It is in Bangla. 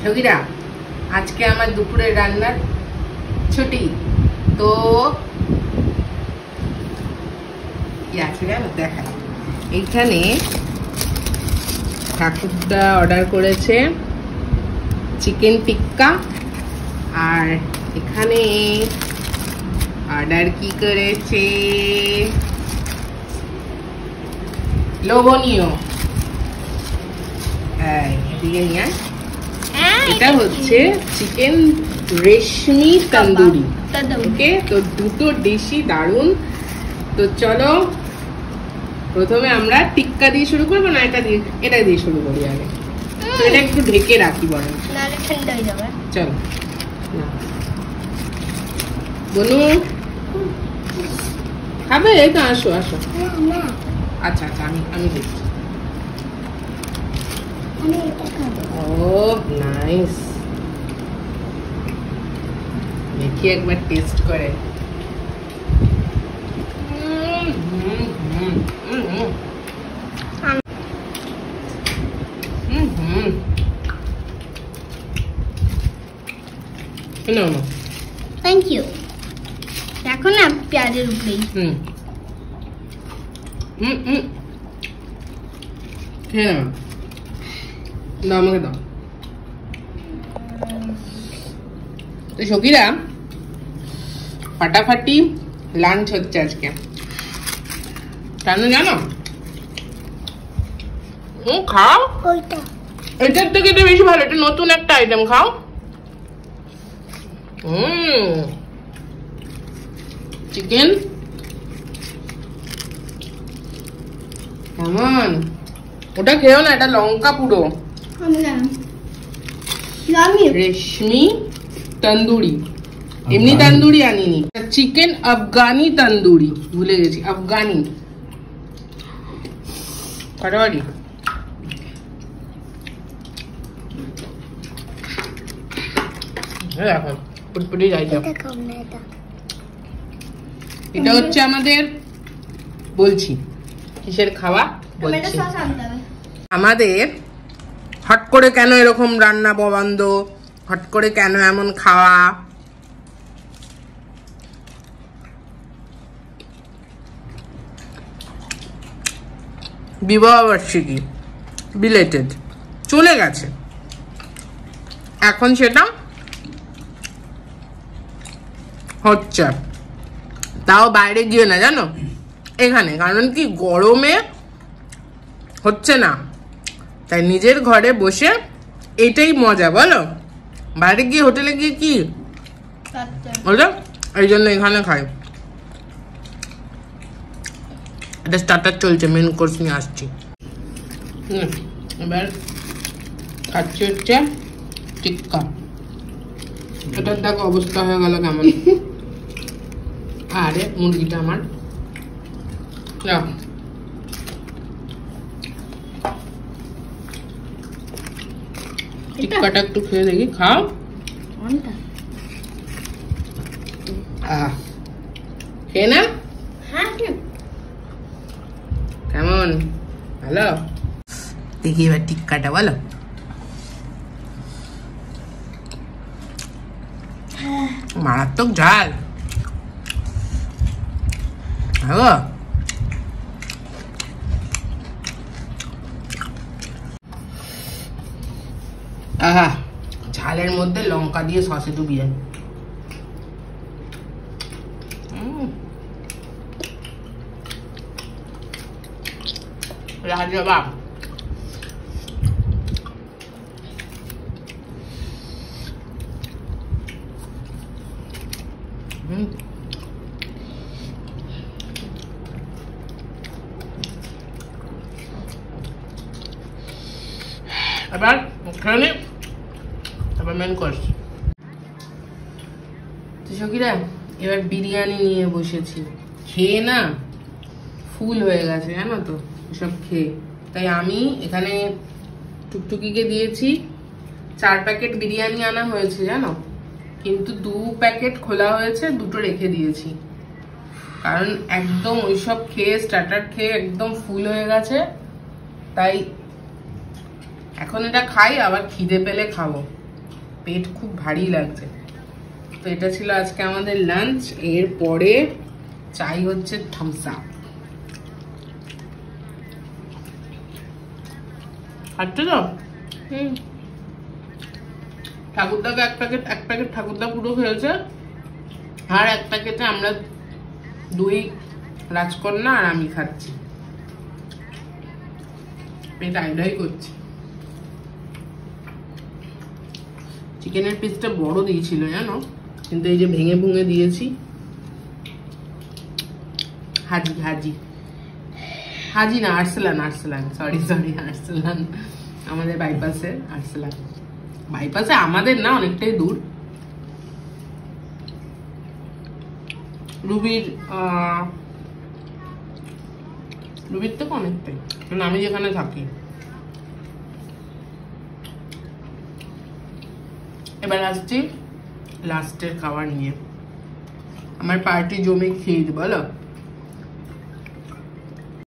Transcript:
সখীরা, আজকে আমার দুপুরের রান্নার ছুটি। তো কি আছে দেখাই। এইখানে ঠাকুরদা অর্ডার করেছে চিকেন টিক্কা, আর এখানে অর্ডার কি করেছে লবণীয়। এদিকে নিয়ে এটা হচ্ছে চিকেন রেশমি তন্দুরি। ওকে, তো দুটো ডিশই দারুন। তো চলো প্রথমে আমরা টিক্কা দিয়ে শুরু করবো, না এটা দিয়ে শুরু করি আগে? তো এটা একটু ঢেকে রাখি বরং, ঠান্ডা হয়ে যাবে। চলো বনু খাবে? এই তো আসো আসো। আচ্ছা আচ্ছা, আমি দেখছি। ও নাইস, দেখি একবার টেস্ট করে। Thank you. দেখো না পেঁয়াজের উপরেই। খেয়ে নাও, দাও আমাকে দাও। তো সখীরা, ফাটাফাটি লাঞ্চ হচ্ছে আজকে। কেন জানো? খাও, এটার থেকে এটা বেশি ভালো। এটা নতুন একটা আইটেম, খাও। চিকেন কেমন? ওটা খেও না, এটা লঙ্কা পুরো। রেশমি তন্দুরি, এমনি তন্দুরি আনিনি, চিকেন আফগানি তন্দুরি, ভুলে গেছি, আফগানি। ফাটাফাটি। দেখো পুটপুটি যাইছে। এটা হচ্ছে আমাদের, বলছি কিসের খাওয়া বলছি। আমাদের হট করে কেন এরকম রান্না বন্ধ, হট করে কেন এমন খাওয়া? বিবাহবার্ষিকী বিলেটেড চলে গেছে, এখন সেটা হচ্ছে, তাও বাইরে গিয়ে না, জানো, এখানে। কারণ কি, গরমে হচ্ছে না, তাই নিজের ঘরে বসে এটাই মজা, বলো। বাইরে গিয়ে হোটেলে গিয়ে কি বলো, এই জন্য এখানে খাই। এটা স্টার্টার চলছে, মেন কোর্স নিয়ে আসছি। এবার খাচ্ছি হচ্ছে টিক্কা। এটার দেখো অবস্থা হয়ে গেল কেমন। আরে মুরগিটা আমার, টিক্কাটা একটু খেয়ে দেখি। খাও। খেয়ে না, কেমন? ভালো। দেখি এবার টিক্কাটা বলো। মারাত্মক ঝাল। আহা, ঝালের মধ্যে লঙ্কা দিয়ে সসে ডুবিয়ে। লাজবাব। এবার খেয়ে, তারপর মেন কোর্স। তো সখীরা, এবার বিরিয়ানি নিয়ে বসেছি। খেয়ে না ফুল হয়ে গেছে, জানো তো, সব খেয়ে। তাই আমি এখানে টুকটুকিকে দিয়েছি 4 প্যাকেট বিরিয়ানি আনা হয়েছে, জানো, কিন্তু 2 প্যাকেট খোলা হয়েছে, 2টো রেখে দিয়েছি। কারণ একদম ওইসব খেয়ে, স্টার্টার খেয়ে একদম ফুল হয়ে গেছে। তাই এখন এটা খাই, আবার খিদে পেলে খাবো। পেট খুব ভারী লাগছে। তো এটা ছিল আজকে আমাদের লাঞ্চ। এরপরে চাই হচ্ছে থামস আপ। খাচ্ছ তো? ঠাকুরদাকে এক প্যাকেট ঠাকুরদা পুরো খেয়েছে, আর এক প্যাকেটে আমরা দুই রাজকন্যা আর আমি খাচ্ছি। পেট আইডাই করছে। চিকেনের পিসটা বড় দিয়েছিল জানো, কিন্তু এই যে ভেঙে ভুঙে দিয়েছি। হাজি হাজি হাজি না, আরসালান, আরসালান, সরি আরসালান, আমাদের বাইপাসে আরসালান। বাইপাসে আমাদের না, অনেকটাই দূর। রুবির থেকে অনেকটাই, মানে আমি যেখানে থাকি। এবার আসছি লাস্টের খাবার নিয়ে। আমার পার্টি জমে খেয়ে বলো।